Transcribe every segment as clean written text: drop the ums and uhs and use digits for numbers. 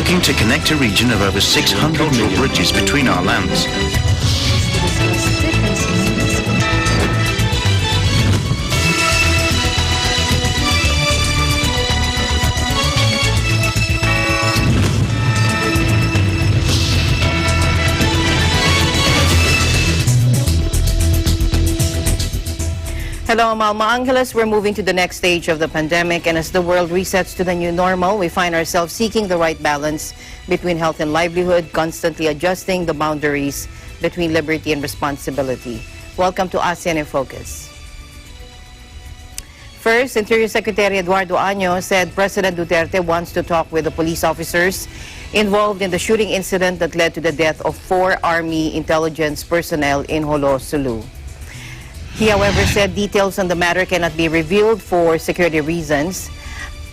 looking to connect a region of over 600 new bridges between our lands. Hello, Malma Angeles. We're moving to the next stage of the pandemic, and as the world resets to the new normal, we find ourselves seeking the right balance between health and livelihood, constantly adjusting the boundaries between liberty and responsibility. Welcome to ASEAN in Focus. First, Interior Secretary Eduardo Año said President Duterte wants to talk with the police officers involved in the shooting incident that led to the death of 4 Army intelligence personnel in Jolo, Sulu. He, however, said details on the matter cannot be revealed for security reasons.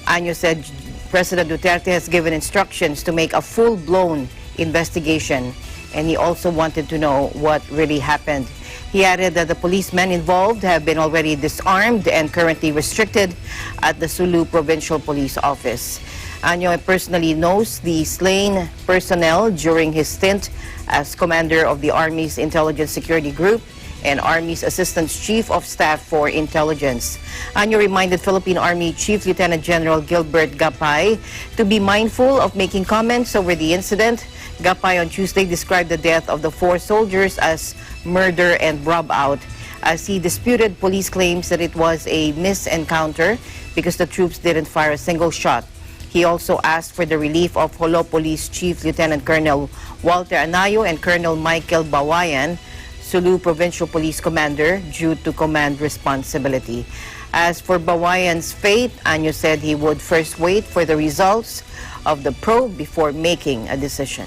Año said President Duterte has given instructions to make a full-blown investigation, and he also wanted to know what really happened. He added that the policemen involved have been already disarmed and currently restricted at the Sulu Provincial Police Office. Año personally knows the slain personnel during his stint as commander of the Army's Intelligence Security Group and Army's Assistant Chief of Staff for Intelligence. Año reminded Philippine Army Chief Lieutenant General Gilbert Gapay to be mindful of making comments over the incident. Gapay on Tuesday described the death of the 4 soldiers as murder and rob out, as he disputed police claims that it was a misencounter because the troops didn't fire a single shot. He also asked for the relief of Jolo Police Chief Lieutenant Colonel Walter Anayo and Colonel Michael Bawayan, Sulu Provincial Police Commander, due to command responsibility. As for Bawayan's fate, Año said he would first wait for the results of the probe before making a decision.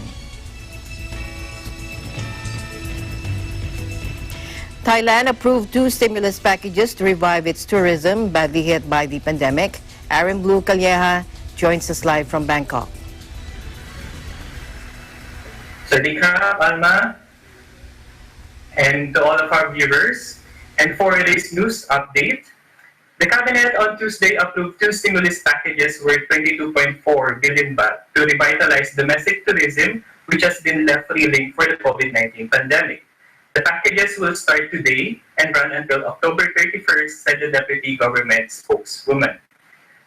Thailand approved 2 stimulus packages to revive its tourism badly hit by the pandemic. Aaron Blue Calleja joins us live from Bangkok. Sawadee krap, Alma, and to all of our viewers. And for this news update, the Cabinet on Tuesday approved 2 stimulus packages worth 22.4 billion baht to revitalize domestic tourism, which has been left reeling for the COVID-19 pandemic. The packages will start today and run until October 31st, said the Deputy Government spokeswoman.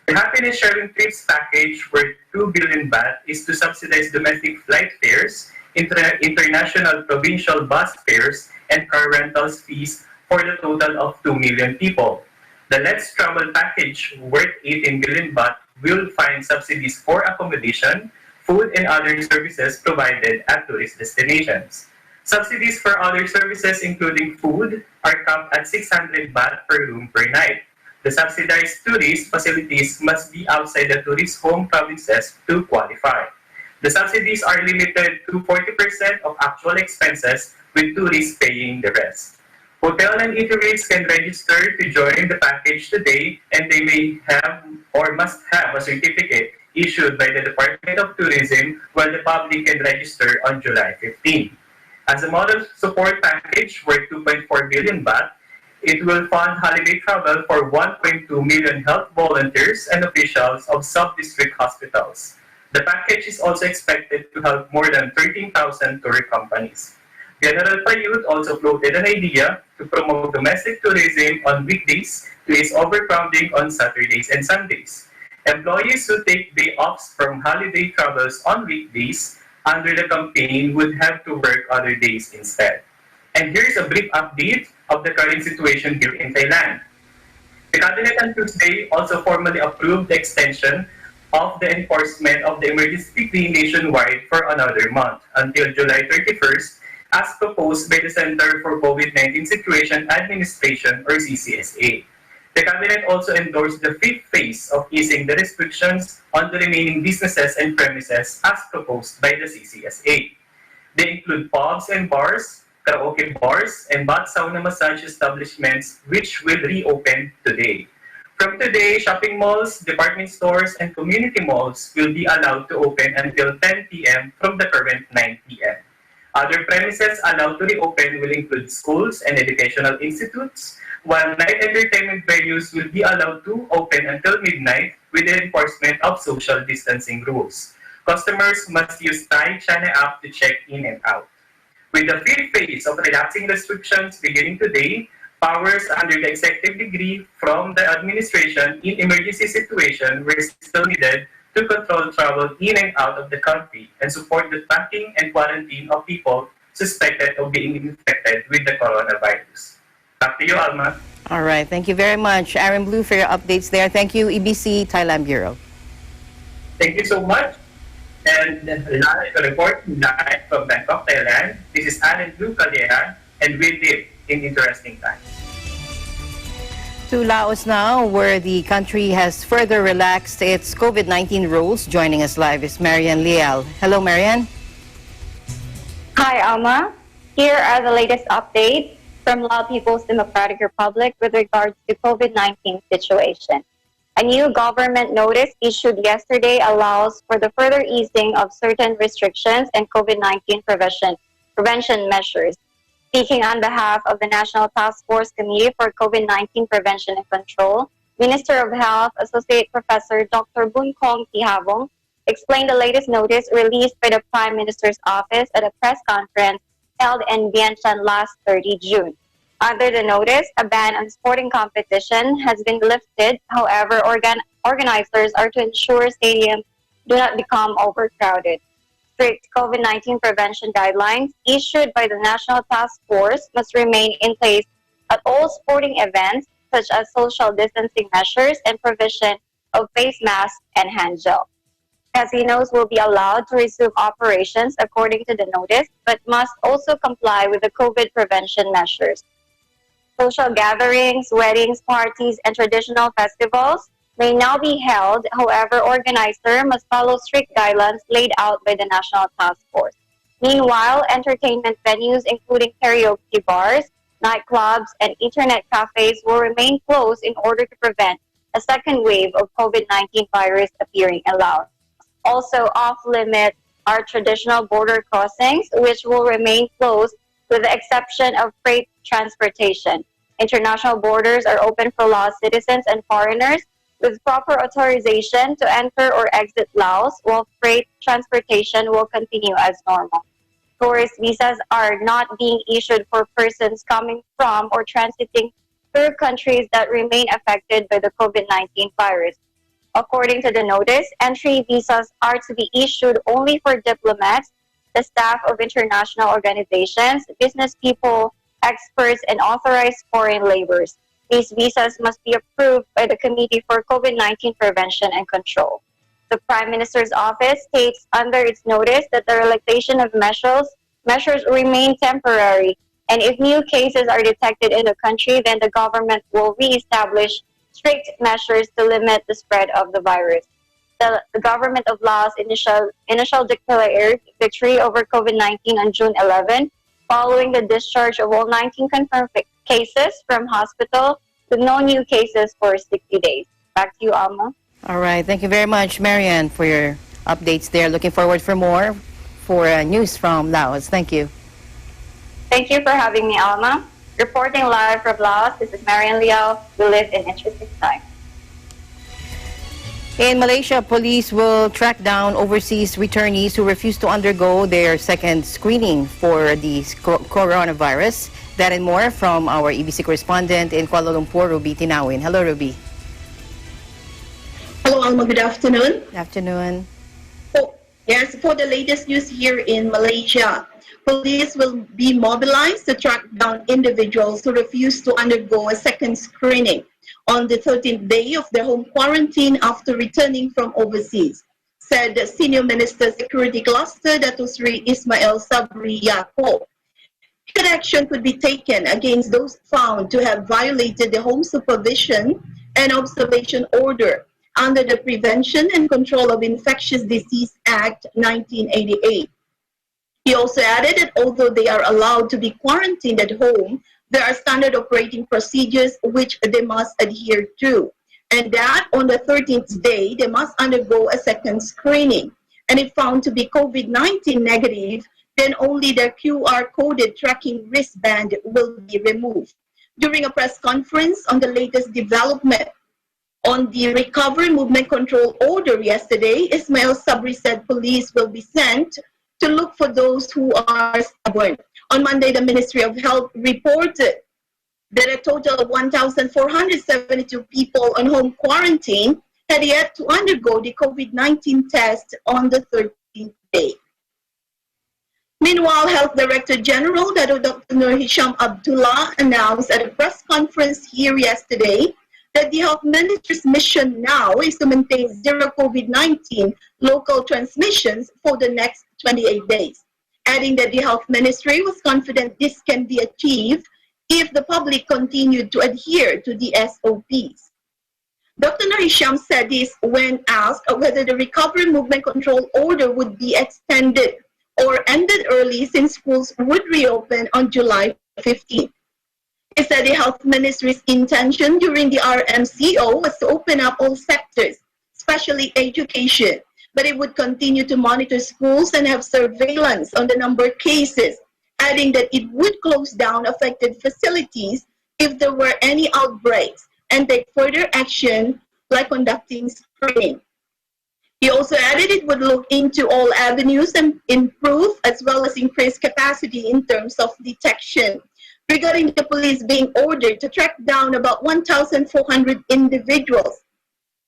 The Happiness Sharing Trips package worth 2 billion baht is to subsidize domestic flight fares, international provincial bus fares, and car rentals fees for the total of 2 million people. The Let's Travel package, worth 18 billion baht, will find subsidies for accommodation, food, and other services provided at tourist destinations. Subsidies for other services, including food, are capped at 600 baht per room per night. The subsidized tourist facilities must be outside the tourist home provinces to qualify. The subsidies are limited to 40% of actual expenses, with tourists paying the rest. Hotel and eateries can register to join the package today, and they may have or must have a certificate issued by the Department of Tourism, while the public can register on July 15. As a model support package worth 2.4 billion baht, it will fund holiday travel for 1.2 million health volunteers and officials of sub-district hospitals. The package is also expected to help more than 13,000 tour companies. General Payut also floated an idea to promote domestic tourism on weekdays to ease overcrowding on Saturdays and Sundays. Employees who take day offs from holiday travels on weekdays under the campaign would have to work other days instead. And here's a brief update of the current situation here in Thailand. The Cabinet on Tuesday also formally approved the extension of the enforcement of the emergency decree nationwide for another month until July 31st, as proposed by the Center for COVID-19 Situation Administration, or CCSA. The Cabinet also endorsed the 5th phase of easing the restrictions on the remaining businesses and premises as proposed by the CCSA. They include pubs and bars, karaoke bars, and bath sauna massage establishments, which will reopen today. From today, shopping malls, department stores, and community malls will be allowed to open until 10 p.m. from the current 9 p.m. Other premises allowed to reopen will include schools and educational institutes, while night entertainment venues will be allowed to open until midnight with the enforcement of social distancing rules. customers must use Thai China app to check in and out. With the fifth phase of relaxing restrictions beginning today, powers under the executive degree from the administration in emergency situation were still needed to control travel in and out of the country and support the tracking and quarantine of people suspected of being infected with the coronavirus. Back to you, Alma. All right. Thank you very much, Aaron Blue, for your updates there. Thank you, EBC Thailand Bureau. Thank you so much. And live to report live from Bangkok, Thailand. This is Aaron Blue Caldera, and we live in interesting times. To Laos now, where the country has further relaxed its COVID-19 rules. Joining us live is Marian Lial. Hello, Marian. Hi, Alma. Here are the latest updates from Lao People's Democratic Republic with regards to COVID-19 situation. A new government notice issued yesterday allows for the further easing of certain restrictions and COVID-19 prevention measures. Speaking on behalf of the National Task Force Committee for COVID-19 Prevention and Control, Minister of Health, Associate Professor Dr. Bunkong Tihabong, explained the latest notice released by the Prime Minister's office at a press conference held in Vientiane last 30 June. Under the notice, a ban on sporting competition has been lifted. However, organizers are to ensure stadiums do not become overcrowded. Strict COVID-19 prevention guidelines issued by the National Task Force must remain in place at all sporting events, such as social distancing measures and provision of face masks and hand gel. Casinos will be allowed to resume operations according to the notice, but must also comply with the COVID prevention measures. Social gatherings, weddings, parties, and traditional festivals may now be held. However, organizer must follow strict guidelines laid out by the National Task Force. Meanwhile, entertainment venues, including karaoke bars, nightclubs, and internet cafes will remain closed in order to prevent a second wave of COVID-19 virus appearing in Laos. Also off-limit are traditional border crossings, which will remain closed with the exception of freight transportation. International borders are open for Laos citizens and foreigners with proper authorization to enter or exit Laos, while freight transportation will continue as normal. Tourist visas are not being issued for persons coming from or transiting through countries that remain affected by the COVID-19 virus. According to the notice, entry visas are to be issued only for diplomats, the staff of international organizations, business people, experts, and authorized foreign laborers. These visas must be approved by the Committee for COVID-19 Prevention and Control. The Prime Minister's office states under its notice that the relaxation of measures remain temporary, and if new cases are detected in the country, then the government will re-establish strict measures to limit the spread of the virus. The government of Laos initial declared victory over COVID-19 on June 11, following the discharge of all 19 confirmed cases from hospital with no new cases for 60 days. Back to you, Alma. All right. Thank you very much, Marian, for your updates there. Looking forward for more news from Laos. Thank you. Thank you for having me, Alma. Reporting live from Laos, this is Marian Liao. We live in interesting times. In Malaysia, police will track down overseas returnees who refuse to undergo their second screening for the coronavirus. That and more from our EBC correspondent in Kuala Lumpur, Ruby Tinawin. Hello, Ruby. Hello, Alma. Good afternoon. Good afternoon. Yes, for the latest news here in Malaysia, police will be mobilized to track down individuals who refuse to undergo a second screening on the 13th day of their home quarantine after returning from overseas, said Senior Minister Security Cluster Dato Sri Ismail Sabri Yaakob. Action could be taken against those found to have violated the home supervision and observation order under the Prevention and Control of Infectious Disease Act 1988. He also added that although they are allowed to be quarantined at home, there are standard operating procedures which they must adhere to, and that on the 13th day, they must undergo a second screening. And if found to be COVID-19 negative, then only their QR-coded tracking wristband will be removed. During a press conference on the latest development, On the recovery movement control order yesterday, Ismail Sabri said police will be sent to look for those who are stubborn. On Monday, the Ministry of Health reported that a total of 1,472 people on home quarantine had yet to undergo the COVID-19 test on the 13th day. Meanwhile, Health Director General Dr. Nur Hisham Abdullah announced at a press conference here yesterday that the Health Minister's mission now is to maintain zero COVID-19 local transmissions for the next 28 days, adding that the Health Ministry was confident this can be achieved if the public continued to adhere to the SOPs. Dr. Nur Hisham said this when asked whether the recovery movement control order would be extended or ended early since schools would reopen on July 15. He said the Health Ministry's intention during the RMCO was to open up all sectors, especially education, but it would continue to monitor schools and have surveillance on the number of cases, adding that it would close down affected facilities if there were any outbreaks and take further action like conducting screening. He also added it would look into all avenues and improve as well as increase capacity in terms of detection. Regarding the police being ordered to track down about 1,400 individuals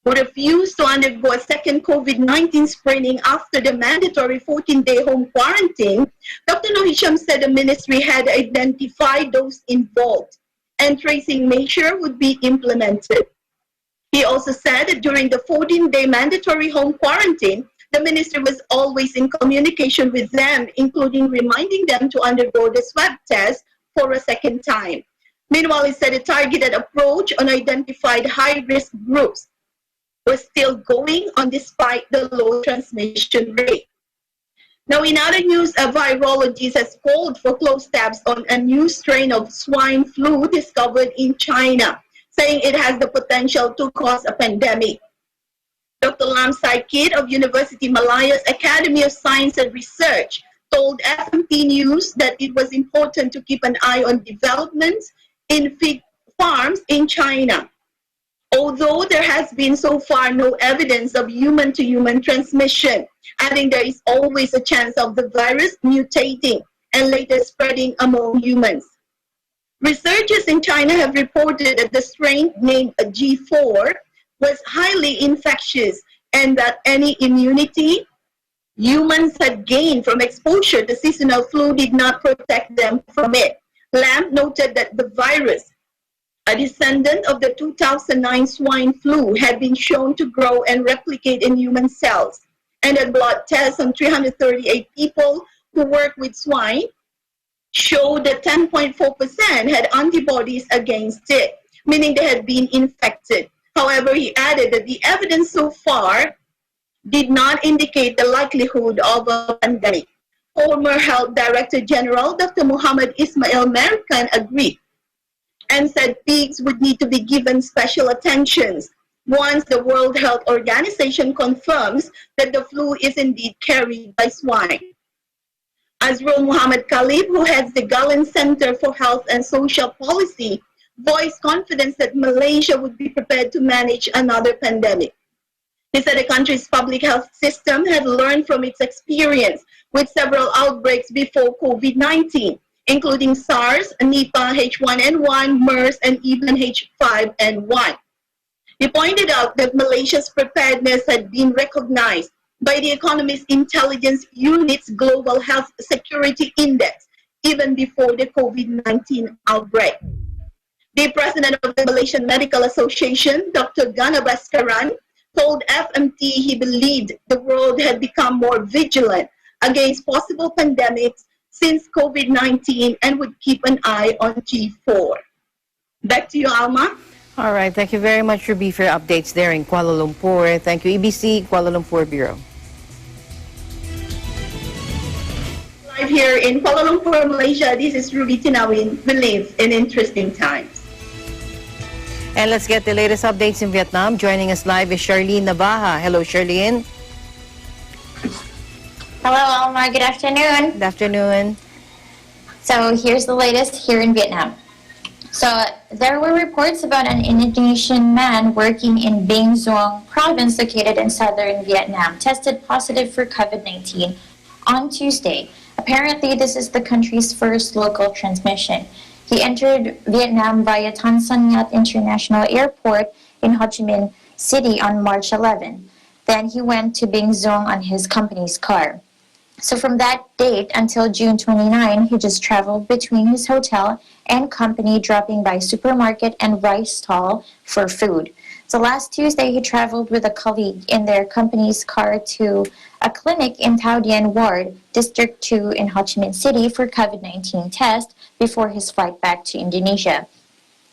who refused to undergo a second COVID-19 screening after the mandatory 14-day home quarantine, Dr. Nur Hisham said the ministry had identified those involved and tracing measure would be implemented. He also said that during the 14-day mandatory home quarantine, the ministry was always in communication with them, including reminding them to undergo the swab test for a second time. Meanwhile, he said a targeted approach on identified high-risk groups was still going on despite the low transmission rate. Now, in other news, a virologist has called for close tabs on a new strain of swine flu discovered in China, saying it has the potential to cause a pandemic. Dr. Lam Sai-Kit of University Malaya's Academy of Science and Research told FMT News that it was important to keep an eye on developments in pig farms in China. Although there has been so far no evidence of human-to-human transmission, adding there is always a chance of the virus mutating and later spreading among humans. Researchers in China have reported that the strain named G4 was highly infectious and that any immunity humans had gained from exposure to seasonal flu did not protect them from it. Lam noted that the virus, a descendant of the 2009 swine flu, had been shown to grow and replicate in human cells, and that blood tests on 338 people who worked with swine showed that 10.4% had antibodies against it, meaning they had been infected. However, he added that the evidence so far did not indicate the likelihood of a pandemic. Former Health Director General Dr. Muhammad Ismail American agreed and said pigs would need to be given special attentions once the World Health Organization confirms that the flu is indeed carried by swine. Azrul Muhammad Khalib, who heads the Gullen Center for Health and Social Policy, voiced confidence that Malaysia would be prepared to manage another pandemic. He said the country's public health system had learned from its experience with several outbreaks before COVID-19, including SARS, Nipah, H1N1, MERS, and even H5N1. He pointed out that Malaysia's preparedness had been recognized by the Economist Intelligence Unit's Global Health Security Index even before the COVID-19 outbreak. The president of the Malaysian Medical Association, Dr. Gana Baskaran, told FMT he believed the world had become more vigilant against possible pandemics since COVID-19 and would keep an eye on G4. Back to you, Alma. All right. Thank you very much, Ruby, for your updates there in Kuala Lumpur. Thank you, EBC Kuala Lumpur Bureau. Live here in Kuala Lumpur, Malaysia, this is Ruby Tinawin. We live in interesting times. And let's get the latest updates in Vietnam. Joining us live is Charlene Navaja. Hello, Charlene. Hello, Alma. Good afternoon. Good afternoon. So here's the latest here in Vietnam. So there were reports about an Indonesian man working in Binh Duong province located in southern Vietnam tested positive for COVID-19 on Tuesday. Apparently, this is the country's first local transmission. He entered Vietnam via Tan Son Nhat International Airport in Ho Chi Minh City on March 11. Then he went to Binh Duong on his company's car. So from that date until June 29, he just traveled between his hotel and company, dropping by supermarket and rice stall for food. So last Tuesday, he traveled with a colleague in their company's car to a clinic in Thao Dien Ward, District 2 in Ho Chi Minh City for COVID-19 test before his flight back to Indonesia.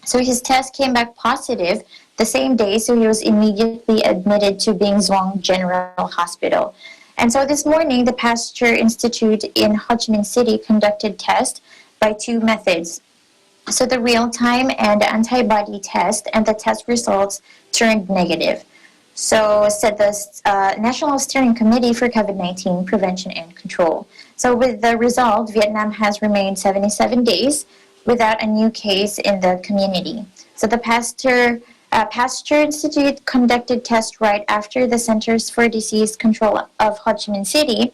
So his test came back positive the same day, so he was immediately admitted to Binh Duong General Hospital. And so this morning, the Pasteur Institute in Ho Chi Minh City conducted tests by two methods. So the real-time and antibody test, and the test results turned negative. So said the National Steering Committee for COVID-19 Prevention and Control. So with the result, Vietnam has remained 77 days without a new case in the community. So the Pasteur Institute conducted tests right after the Centers for Disease Control of Ho Chi Minh City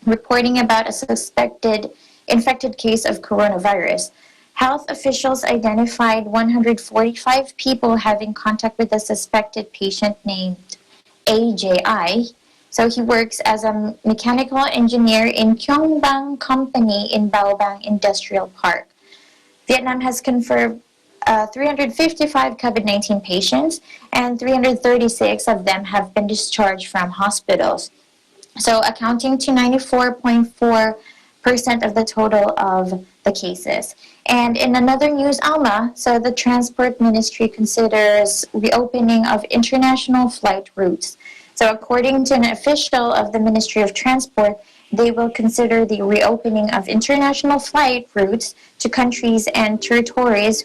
reporting about a suspected infected case of coronavirus. Health officials identified 145 people having contact with a suspected patient named AJI. So he works as a mechanical engineer in Kyong Bang Company in Bao Bang Industrial Park. Vietnam has confirmed 355 COVID-19 patients, and 336 of them have been discharged from hospitals. So accounting to 94.4% of the total of the cases. And in another news, Alma, so the Transport Ministry considers reopening of international flight routes. So according to an official of the Ministry of Transport, they will consider the reopening of international flight routes to countries and territories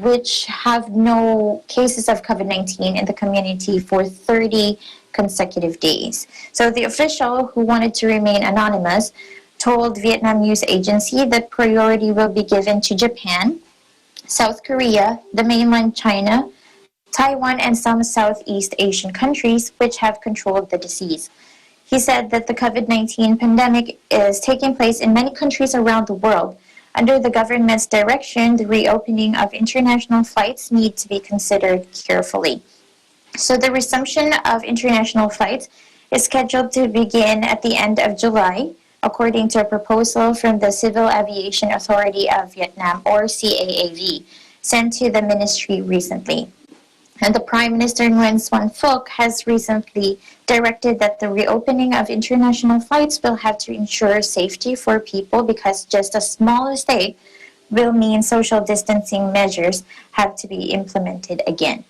which have no cases of COVID-19 in the community for 30 consecutive days. So the official, who wanted to remain anonymous, told Vietnam News Agency that priority will be given to Japan, South Korea, the mainland China, Taiwan, and some Southeast Asian countries which have controlled the disease. He said that the COVID-19 pandemic is taking place in many countries around the world. Under the government's direction, the reopening of international flights need to be considered carefully. So the resumption of international flights is scheduled to begin at the end of July, according to a proposal from the Civil Aviation Authority of Vietnam, or CAAV, sent to the ministry recently. And the Prime Minister Nguyen Xuan Phuc has recently directed that the reopening of international flights will have to ensure safety for people, because just a small mistake will mean social distancing measures have to be implemented again.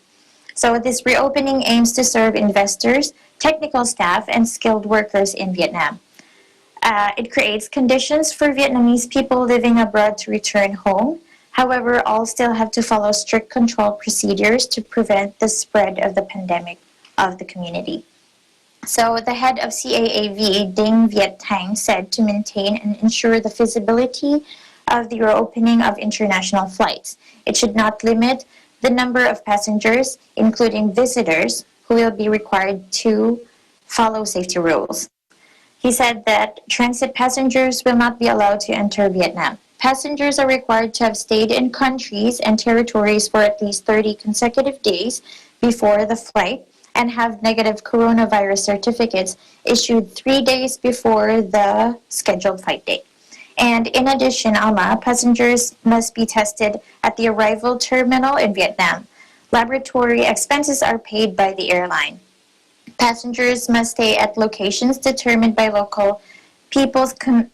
So this reopening aims to serve investors, technical staff, and skilled workers in Vietnam. It creates conditions for Vietnamese people living abroad to return home. However, all still have to follow strict control procedures to prevent the spread of the pandemic of the community. So the head of CAAV, Ding Viet Thanh, said to maintain and ensure the feasibility of the reopening of international flights. It should not limit the number of passengers, including visitors, who will be required to follow safety rules. He said that transit passengers will not be allowed to enter Vietnam. Passengers are required to have stayed in countries and territories for at least 30 consecutive days before the flight and have negative coronavirus certificates issued 3 days before the scheduled flight date. And in addition, Alma, passengers must be tested at the arrival terminal in Vietnam. Laboratory expenses are paid by the airline. Passengers must stay at locations determined by local people's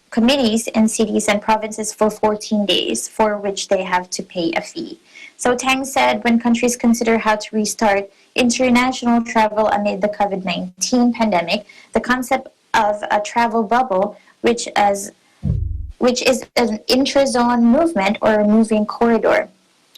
committees in cities and provinces for 14 days, for which they have to pay a fee. So Tang said when countries consider how to restart international travel amid the COVID-19 pandemic, the concept of a travel bubble, which is an intra-zone movement or a moving corridor,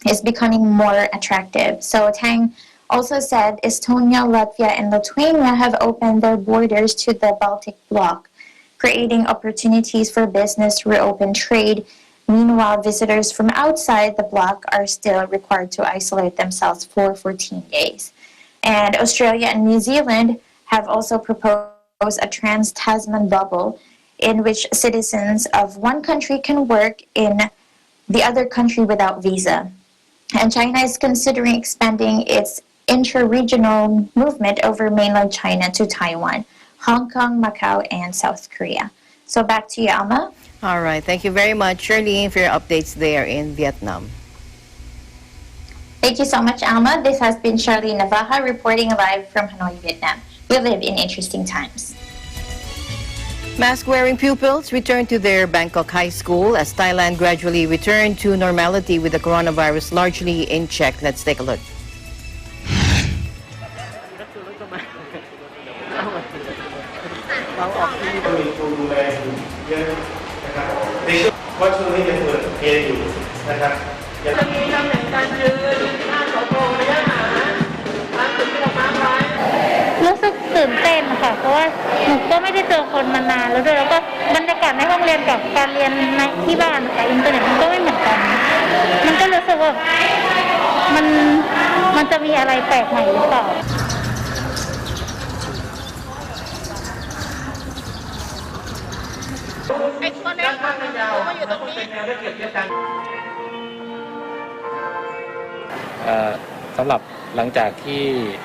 is becoming more attractive. So Tang also said Estonia, Latvia, and Lithuania have opened their borders to the Baltic bloc, creating opportunities for business, reopen trade, Meanwhile, visitors from outside the bloc are still required to isolate themselves for 14 days. And Australia and New Zealand have also proposed a trans-Tasman bubble in which citizens of one country can work in the other country without visa. And China is considering expanding its intra-regional movement over mainland China to Taiwan, Hong Kong, Macau, and South Korea. So back to you, Alma. All right. Thank you very much, Charlene, for your updates there in Vietnam. Thank you so much, Alma. This has been Charlene Navaja reporting live from Hanoi, Vietnam. We live in interesting times. Mask-wearing pupils return to their Bangkok high school as Thailand gradually returned to normality with the coronavirus largely in check. Let's take a look.รู้สึกตื่นเต้นค่ะเพราะว่าหนูก็ไม่ได้เจอคนมานานแล้วด้วยแล้วก็บรรยากาศในห้องเรียนกับการเรียนในที่บ้านกับอินเทอร์เน็ตมันก็ไม่เหมือนกันมันก็รู้สึกว่ามันจะมีอะไรแปลกใหม่หรือเปล่า สำหรับหลังจากที่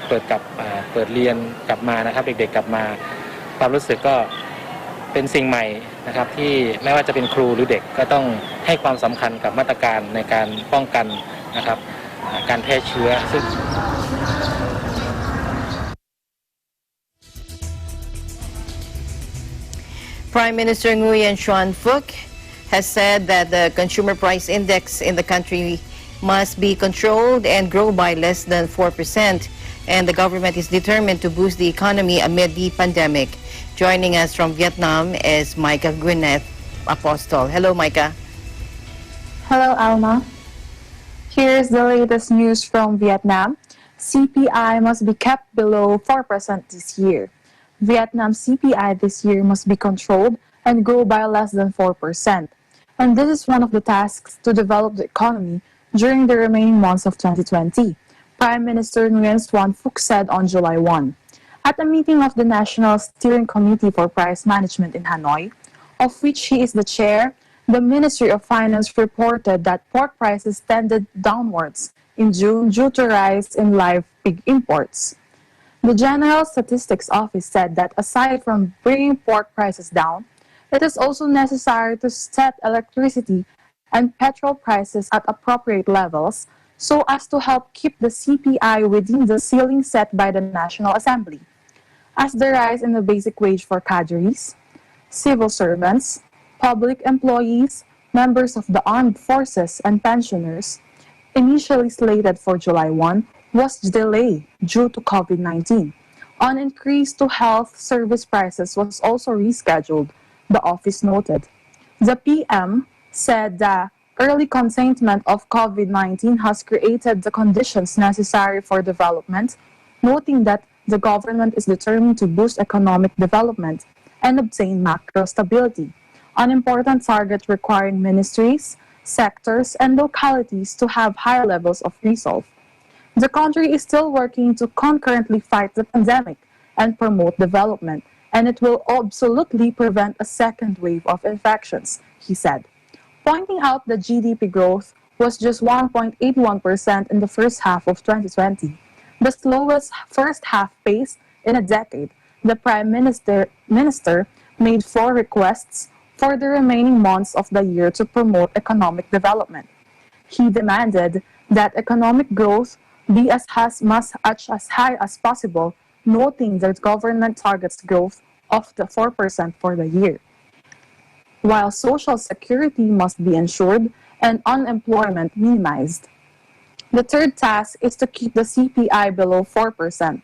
เปิดเรียนกลับมานะครับเด็กๆกลับมาความรู้สึกก็เป็นสิ่งใหม่นะครับที่ไม่ว่าจะเป็นครูหรือเด็กก็ต้องให้ความสำคัญกับมาตรการในการป้องกันนะครับการแพร่เชื้อซึ่งPrime Minister Nguyen Xuan Phuc has said that the consumer price index in the country must be controlled and grow by less than 4%. And the government is determined to boost the economy amid the pandemic. Joining us from Vietnam is Micah Gwyneth Apostol. Hello, Micah. Hello, Alma. Here's the latest news from Vietnam. CPI must be kept below 4% this year. Vietnam's CPI this year must be controlled and grow by less than 4%. And this is one of the tasks to develop the economy during the remaining months of 2020, Prime Minister Nguyen Xuan Phuc said on July 1. At a meeting of the National Steering Committee for Price Management in Hanoi, of which he is the chair, the Ministry of Finance reported that pork prices tended downwards in June due to rise in live pig imports. The General Statistics Office said that aside from bringing pork prices down, it is also necessary to set electricity and petrol prices at appropriate levels so as to help keep the CPI within the ceiling set by the National Assembly. As the rise in the basic wage for cadres, civil servants, public employees, members of the armed forces and pensioners, initially slated for July 1, was delayed due to COVID-19. An increase to health service prices was also rescheduled, the office noted. The PM said the early containment of COVID-19 has created the conditions necessary for development, noting that the government is determined to boost economic development and obtain macro stability, an important target requiring ministries, sectors, and localities to have high levels of resolve. The country is still working to concurrently fight the pandemic and promote development, and it will absolutely prevent a second wave of infections, he said, pointing out that GDP growth was just 1.81% in the first half of 2020, the slowest first half pace in a decade. The Prime Minister made 4 requests for the remaining months of the year to promote economic development. He demanded that economic growth be as high as possible, noting that government targets growth of the 4% for the year, while social security must be ensured and unemployment minimized. The third task is to keep the CPI below 4%,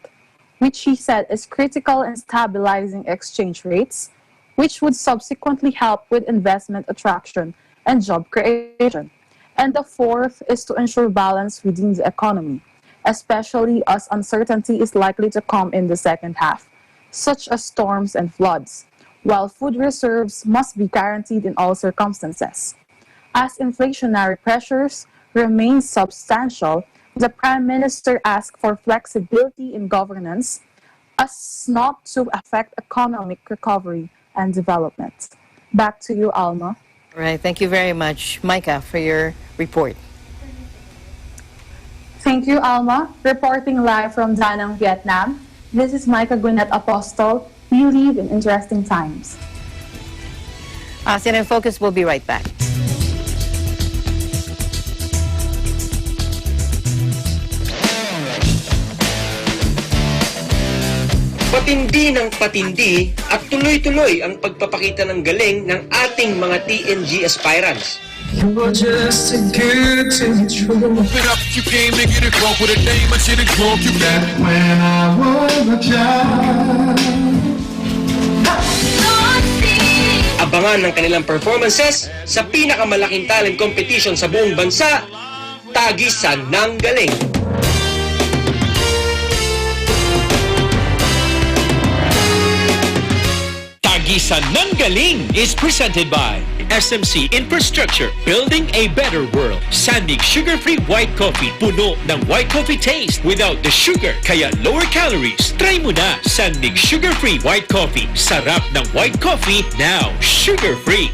which he said is critical in stabilizing exchange rates, which would subsequently help with investment attraction and job creation. And the fourth is to ensure balance within the economy, especially as uncertainty is likely to come in the second half, such as storms and floods, while food reserves must be guaranteed in all circumstances. As inflationary pressures remain substantial, the Prime Minister asked for flexibility in governance as not to affect economic recovery and development. Back to you, Alma. All right, thank you very much, Micah, for your report. Thank you, Alma. Reporting live from Da Nang, Vietnam. This is Micah Gwinnett Apostol. We live in interesting times. ASEAN in Focus will be right back. Patindi ng patindi at tuloy-tuloy ang pagpapakita ng galing ng ating mga TNG aspirants. Just too good to be true. It up, you came to get it wrong with a name, I should have drunk you back when I was a child. Abangan ng kanilang performances sa pinakamalaking talent competition sa buong bansa, Tagisan ng Galing. Tagisan ng Galing is presented by SMC Infrastructure, building a better world. Sandig sugar-free white coffee, puno ng white coffee taste without the sugar, kaya lower calories. Try mo na Sandig sugar-free white coffee. Sarap ng white coffee, now sugar-free.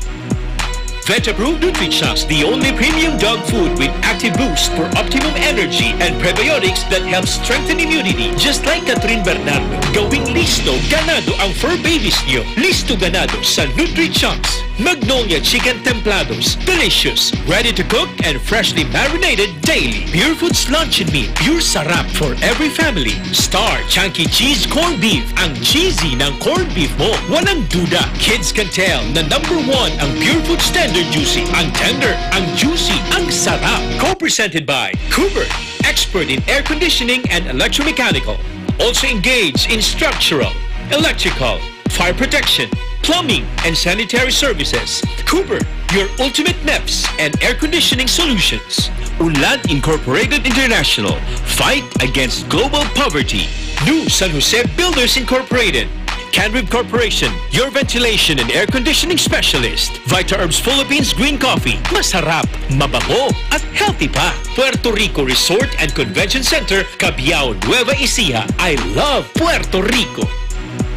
Vet-approved Nutrichunks, the only premium dog food with active boost for optimum energy and prebiotics that help strengthen immunity. Just like Catherine Bernardo, gawing listo ganado ang fur babies niyo. Listo ganado sa Nutrichunks. Magnolia Chicken Templados, delicious, ready to cook and freshly marinated daily. Pure Foods Luncheon Meat, pure sarap for every family. Star Chunky Cheese Corned Beef, ang cheesy ng corned beef mo. Walang duda, kids can tell na #1 ang Pure Foods Tender Juicy. Ang tender, ang juicy, ang sarap. Co-presented by Cooper, expert in air conditioning and electromechanical. Also engaged in structural, electrical, fire protection, plumbing and sanitary services. Cooper, your ultimate MEPS and air conditioning solutions. Unlad Incorporated International, fight against global poverty. New San Jose Builders Incorporated. Canrib Corporation, your ventilation and air conditioning specialist. Vita Herbs Philippines Green Coffee, masarap, mabango, at healthy pa. Puerto Rico Resort and Convention Center, Cabiao, Nueva Ecija. I love Puerto Rico.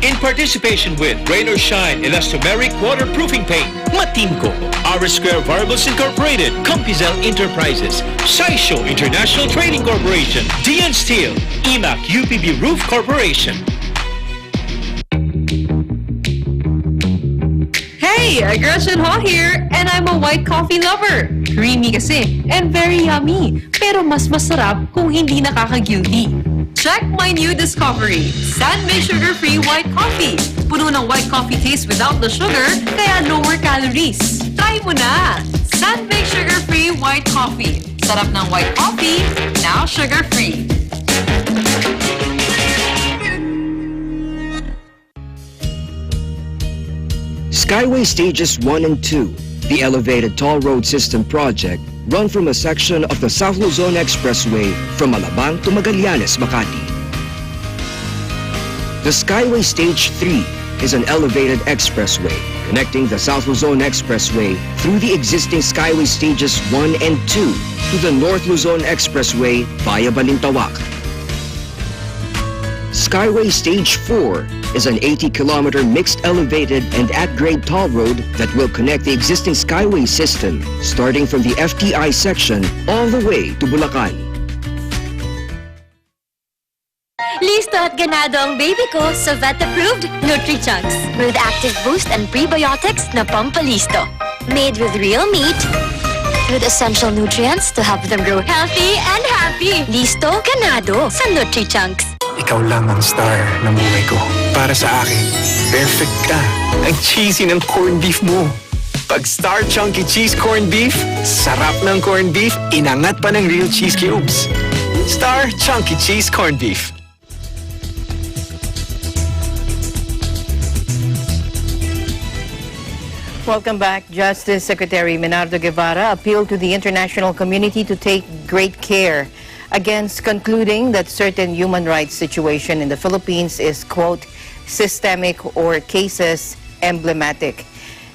In participation with Rain or Shine Elastomeric Waterproofing Paint, Matimco, R Square Variables Incorporated, Compizel Enterprises, Saisho International Trading Corporation, DN Steel, EMAC UPB Roof Corporation. Hey, Gretchen Ho here, and I'm a white coffee lover. Creamy kasi, and very yummy. Pero mas masarap kung hindi nakaka-guilty. Check my new discovery, San-Made Sugar-Free White Coffee. Puno ng white coffee taste without the sugar, kaya lower calories. Try mo na! San-Made Sugar-Free White Coffee. Sarap ng white coffee, now sugar-free. Skyway Stages 1 and 2, the elevated toll road system project, run from a section of the South Luzon Expressway from Alabang to Magallanes, Makati. The Skyway Stage 3 is an elevated expressway connecting the South Luzon Expressway through the existing Skyway Stages 1 and 2 to the North Luzon Expressway via Balintawak. Skyway Stage 4 is an 80-kilometer mixed elevated and at-grade toll road that will connect the existing Skyway system starting from the FTI section all the way to Bulacan. Listo at ganado ang baby ko sa vet-approved Nutrichunks with active boost and prebiotics na pampalisto. Made with real meat, with essential nutrients to help them grow healthy and happy. Listo, ganado sa Nutrichunks. Ikaw lang ang star ng buhay ko. Para sa akin, perfect ka. Ang cheesy ng corned beef mo. Pag Star Chunky Cheese Corned Beef, sarap ng corned beef, inangat pa ng real cheese cubes. Star Chunky Cheese Corned Beef. Welcome back. Justice Secretary Menardo Guevara appealed to the international community to take great care against concluding that certain human rights situation in the Philippines is, quote, systemic or cases emblematic.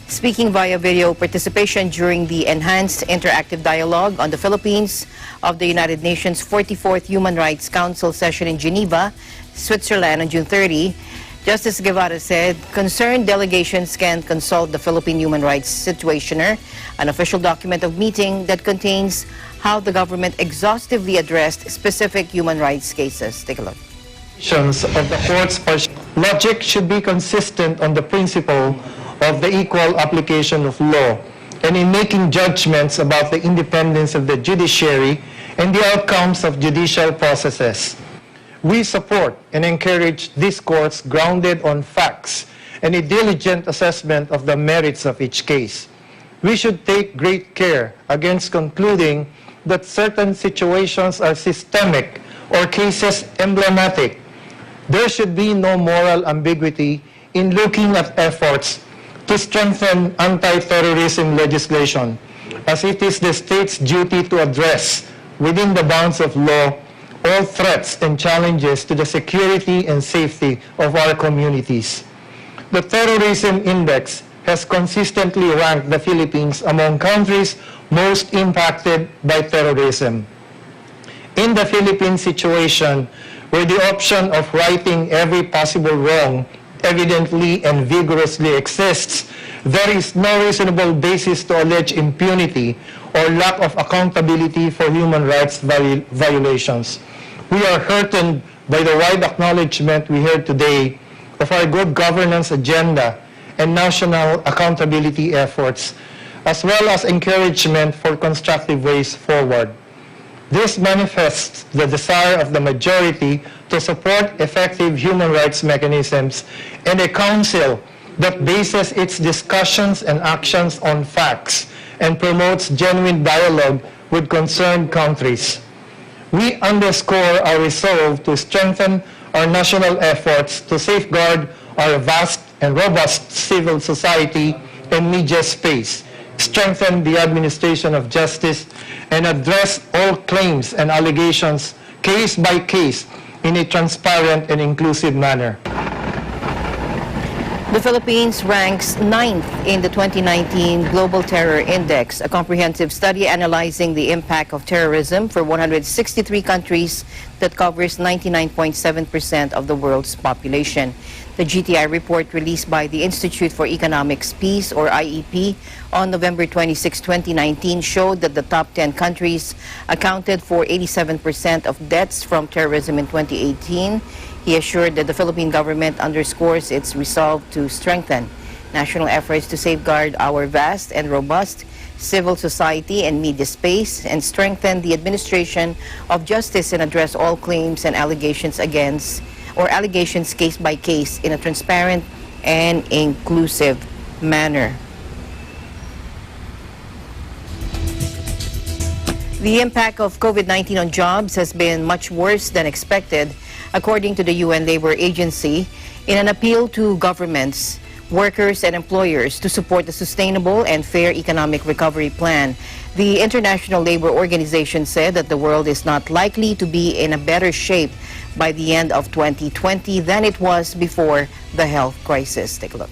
Speaking via video participation during the Enhanced Interactive Dialogue on the Philippines of the United Nations 44th Human Rights Council session in Geneva, Switzerland on June 30, Justice Guevara said concerned delegations can consult the Philippine Human Rights Situationer, an official document of meeting that contains how the government exhaustively addressed specific human rights cases. Take a look. Of the court's logic should be consistent on the principle of the equal application of law and in making judgments about the independence of the judiciary and the outcomes of judicial processes. We support and encourage these courts grounded on facts and a diligent assessment of the merits of each case. We should take great care against concluding that certain situations are systemic or cases emblematic. There should be no moral ambiguity in looking at efforts to strengthen anti-terrorism legislation, as it is the state's duty to address, within the bounds of law, all threats and challenges to the security and safety of our communities. The Terrorism Index has consistently ranked the Philippines among countries most impacted by terrorism. In the Philippine situation, where the option of righting every possible wrong evidently and vigorously exists, there is no reasonable basis to allege impunity or lack of accountability for human rights violations. We are heartened by the wide acknowledgement we heard today of our good governance agenda and national accountability efforts, as well as encouragement for constructive ways forward. This manifests the desire of the majority to support effective human rights mechanisms and a council that bases its discussions and actions on facts and promotes genuine dialogue with concerned countries. We underscore our resolve to strengthen our national efforts to safeguard our vast and robust civil society and media space, strengthen the administration of justice, and address all claims and allegations case by case in a transparent and inclusive manner. The Philippines ranks 9th in the 2019 Global Terror Index, a comprehensive study analyzing the impact of terrorism for 163 countries that covers 99.7% of the world's population. The GTI report released by the Institute for Economics Peace, or IEP, on November 26, 2019 showed that the top 10 countries accounted for 87% of deaths from terrorism in 2018. He assured that the Philippine government underscores its resolve to strengthen national efforts to safeguard our vast and robust civil society and media space and strengthen the administration of justice and address all claims and allegations case by case in a transparent and inclusive manner. The impact of COVID-19 on jobs has been much worse than expected, according to the UN Labor Agency, in an appeal to governments, workers, and employers to support the sustainable and fair economic recovery plan. The International Labor Organization said that the world is not likely to be in a better shape by the end of 2020 than it was before the health crisis. Take a look.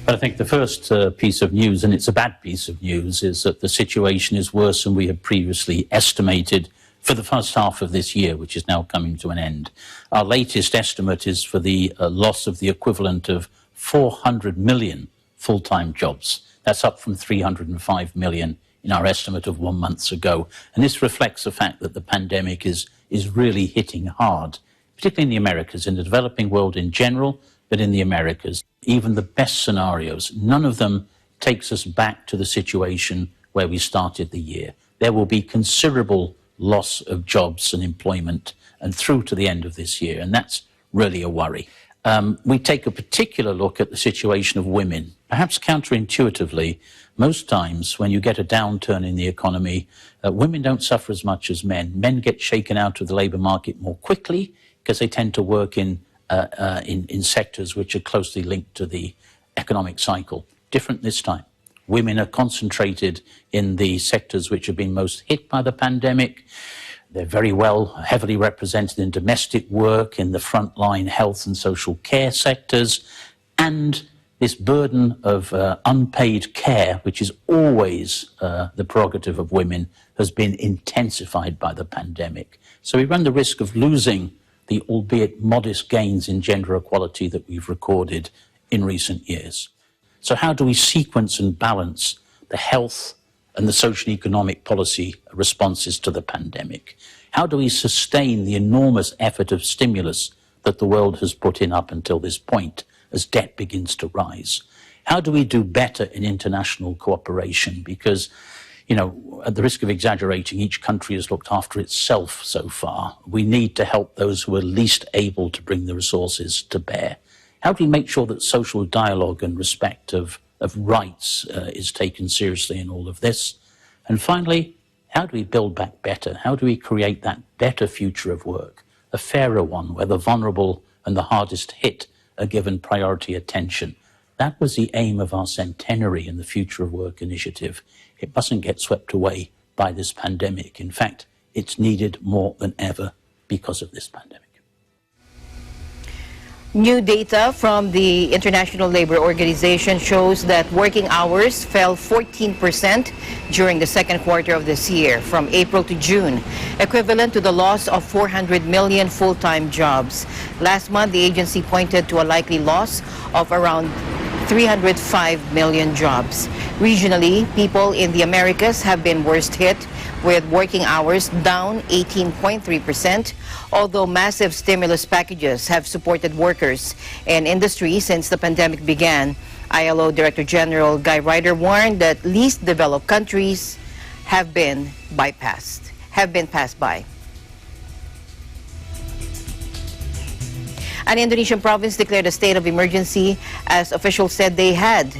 But I think the first piece of news, and it's a bad piece of news, is that the situation is worse than we had previously estimated for the first half of this year, which is now coming to an end. Our latest estimate is for the loss of the equivalent of 400 million full-time jobs. That's up from 305 million in our estimate of 1 month ago. And this reflects the fact that the pandemic is really hitting hard, particularly in the Americas, in the developing world in general, but in the Americas. Even the best scenarios, none of them takes us back to the situation where we started the year. There will be considerable loss of jobs and employment and through to the end of this year, and that's really a worry. We take a particular look at the situation of women. Perhaps counterintuitively, most times when you get a downturn in the economy, women don't suffer as much as men. Men get shaken out of the labour market more quickly because they tend to work in sectors which are closely linked to the economic cycle. Different this time. Women are concentrated in the sectors which have been most hit by the pandemic. They're very well, heavily represented in domestic work, in the frontline health and social care sectors, and this burden of unpaid care, which is always the prerogative of women, has been intensified by the pandemic. So we run the risk of losing the albeit modest gains in gender equality that we've recorded in recent years. So how do we sequence and balance the health and the social economic policy responses to the pandemic? How do we sustain the enormous effort of stimulus that the world has put in up until this point as debt begins to rise? How do we do better in international cooperation? Because, you know, at the risk of exaggerating, each country has looked after itself so far. We need to help those who are least able to bring the resources to bear. How do we make sure that social dialogue and respect of rights is taken seriously in all of this? And finally, how do we build back better? How do we create that better future of work, a fairer one where the vulnerable and the hardest hit are given priority attention? That was the aim of our centenary in the Future of Work initiative. It mustn't get swept away by this pandemic. In fact, it's needed more than ever because of this pandemic. New data from the International Labour Organization shows that working hours fell 14% during the second quarter of this year, from April to June, equivalent to the loss of 400 million full-time jobs. Last month, the agency pointed to a likely loss of around 305 million jobs. Regionally, people in the Americas have been worst hit, with working hours down 18.3%, although massive stimulus packages have supported workers and industry since the pandemic began. ILO Director General Guy Ryder warned that least developed countries have been passed by. An Indonesian province declared a state of emergency as officials said they had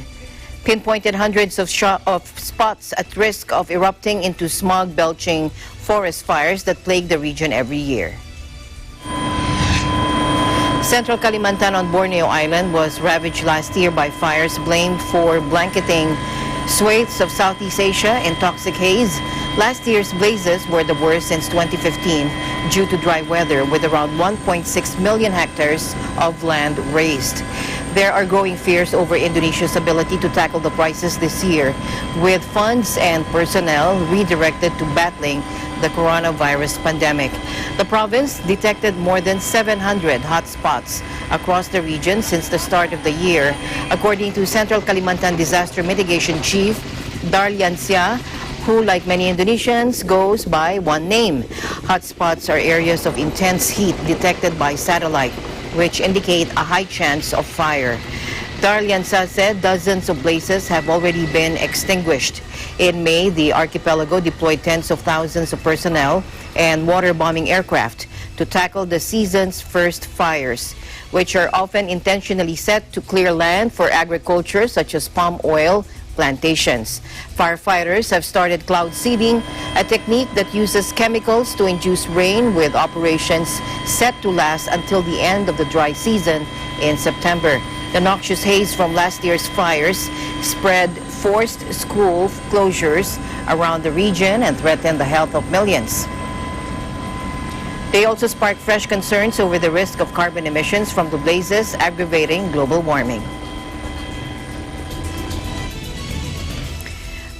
pinpointed hundreds of spots at risk of erupting into smog-belching forest fires that plague the region every year. Central Kalimantan on Borneo Island was ravaged last year by fires blamed for blanketing swathes of Southeast Asia in toxic haze. Last year's blazes were the worst since 2015 due to dry weather, with around 1.6 million hectares of land razed. There are growing fears over Indonesia's ability to tackle the crisis this year, with funds and personnel redirected to battling the coronavirus pandemic. The province detected more than 700 hotspots across the region since the start of the year, according to Central Kalimantan Disaster Mitigation Chief Darlian Sia, who, like many Indonesians, goes by one name. Hotspots are areas of intense heat detected by satellite, which indicate a high chance of fire. Darlian Sia said dozens of blazes have already been extinguished. In May, the archipelago deployed tens of thousands of personnel and water-bombing aircraft to tackle the season's first fires, which are often intentionally set to clear land for agriculture, such as palm oil plantations. Firefighters have started cloud seeding, a technique that uses chemicals to induce rain, with operations set to last until the end of the dry season in September. The noxious haze from last year's fires spread forced school closures around the region and threatened the health of millions. They also sparked fresh concerns over the risk of carbon emissions from the blazes, aggravating global warming.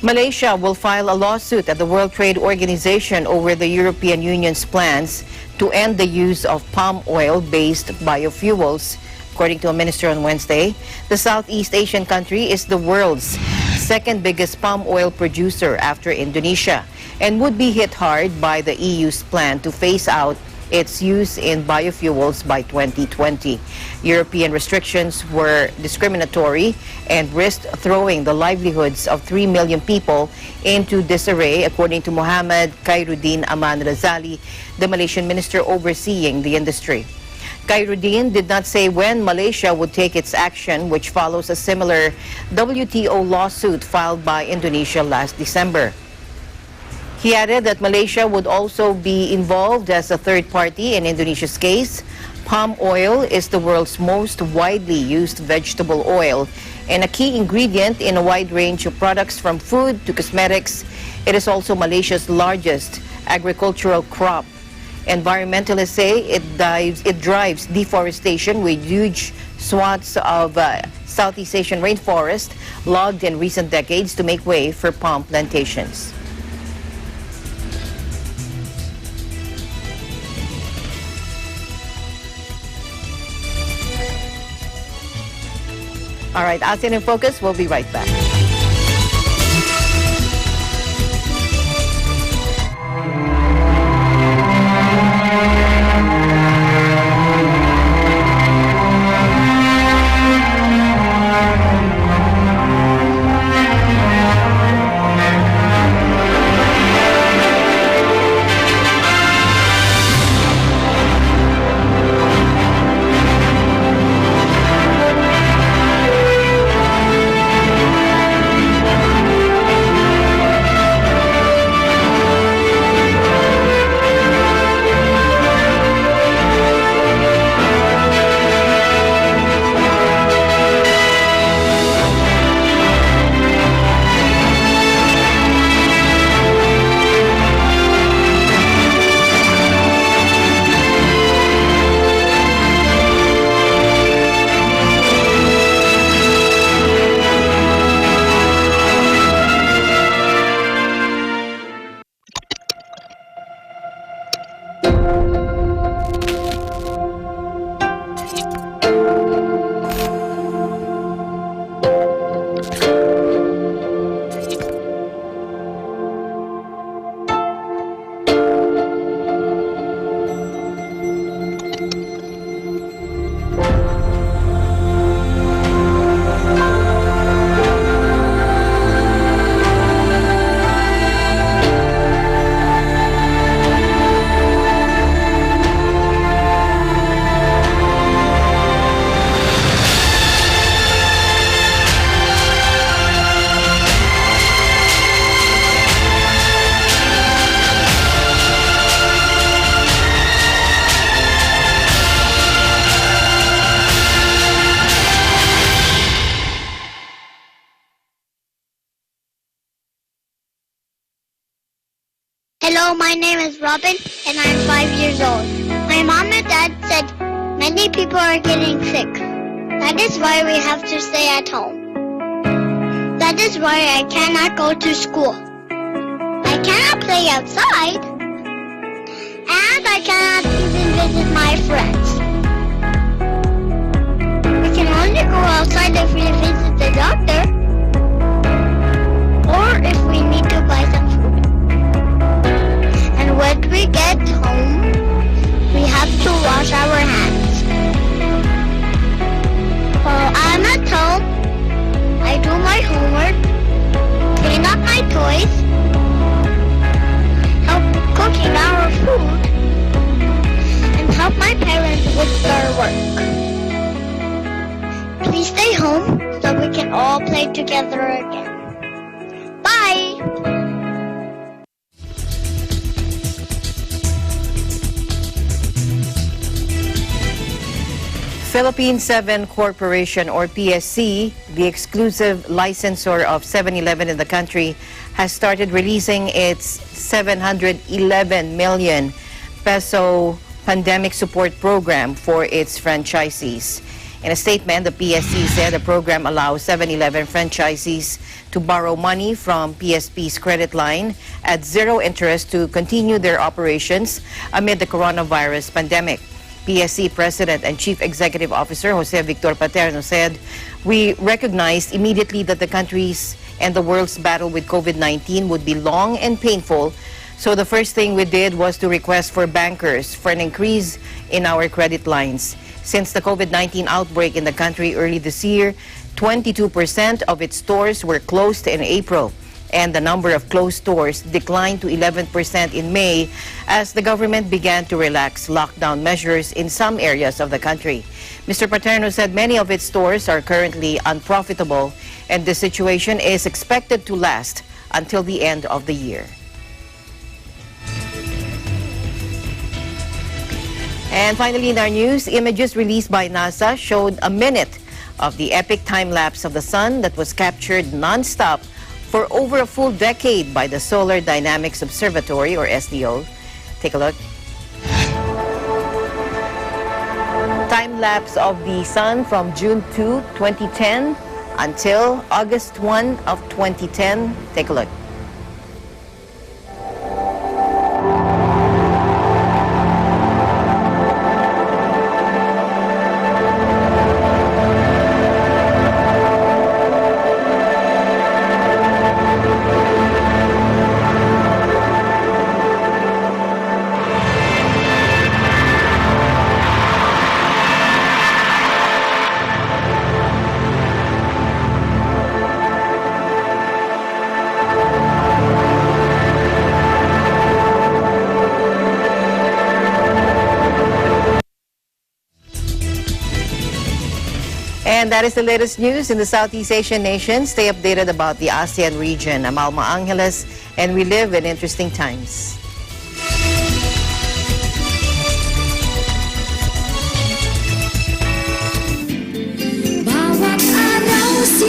Malaysia will file a lawsuit at the World Trade Organization over the European Union's plans to end the use of palm oil-based biofuels. According to a minister on Wednesday, the Southeast Asian country is the world's second biggest palm oil producer after Indonesia, and would be hit hard by the EU's plan to phase out its use in biofuels by 2020. European restrictions were discriminatory and risked throwing the livelihoods of 3 million people into disarray, according to Mohammed Khairuddin Aman Razali, the Malaysian minister overseeing the industry. Khairuddin did not say when Malaysia would take its action, which follows a similar WTO lawsuit filed by Indonesia last December. He added that Malaysia would also be involved as a third party in Indonesia's case. Palm oil is the world's most widely used vegetable oil and a key ingredient in a wide range of products from food to cosmetics. It is also Malaysia's largest agricultural crop. Environmentalists say it drives deforestation with huge swaths of Southeast Asian rainforest logged in recent decades to make way for palm plantations. All right, ASEAN in Focus, we'll be right back. Hello, my name is Robin, and I'm 5 years old. My mom and dad said many people are getting sick. That is why we have to stay at home. That is why I cannot go to school. I cannot play outside, and I cannot even visit my friends. We can only go outside if we visit the doctor, or if we need to buy some food. And when we get home, we have to wash our hands. While I'm at home, I do my homework, clean up my toys, help cooking our food, and help my parents with their work. Please stay home so we can all play together again. Bye! Philippine 7 Corporation, or PSC, the exclusive licensor of 7-Eleven in the country, has started releasing its 711 million peso pandemic support program for its franchisees. In a statement, the PSC said the program allows 7-Eleven franchisees to borrow money from PSP's credit line at zero interest to continue their operations amid the coronavirus pandemic. PSC President and Chief Executive Officer Jose Victor Paterno said, "We recognized immediately that the country's and the world's battle with COVID-19 would be long and painful, so the first thing we did was to request for bankers for an increase in our credit lines. Since the COVID-19 outbreak in the country early this year, 22% of its stores were closed in April, and the number of closed stores declined to 11% in May as the government began to relax lockdown measures in some areas of the country." Mr. Paterno said many of its stores are currently unprofitable, and the situation is expected to last until the end of the year. And finally, in our news, images released by NASA showed a minute of the epic time lapse of the sun that was captured non-stop for over a full decade by the Solar Dynamics Observatory, or SDO. Take a look. Time-lapse of the sun from June 2, 2010 until August 1 of 2010. Take a look. And that is the latest news in the Southeast Asian nations. Stay updated about the ASEAN region. I'm Alma Angeles, and we live in interesting times.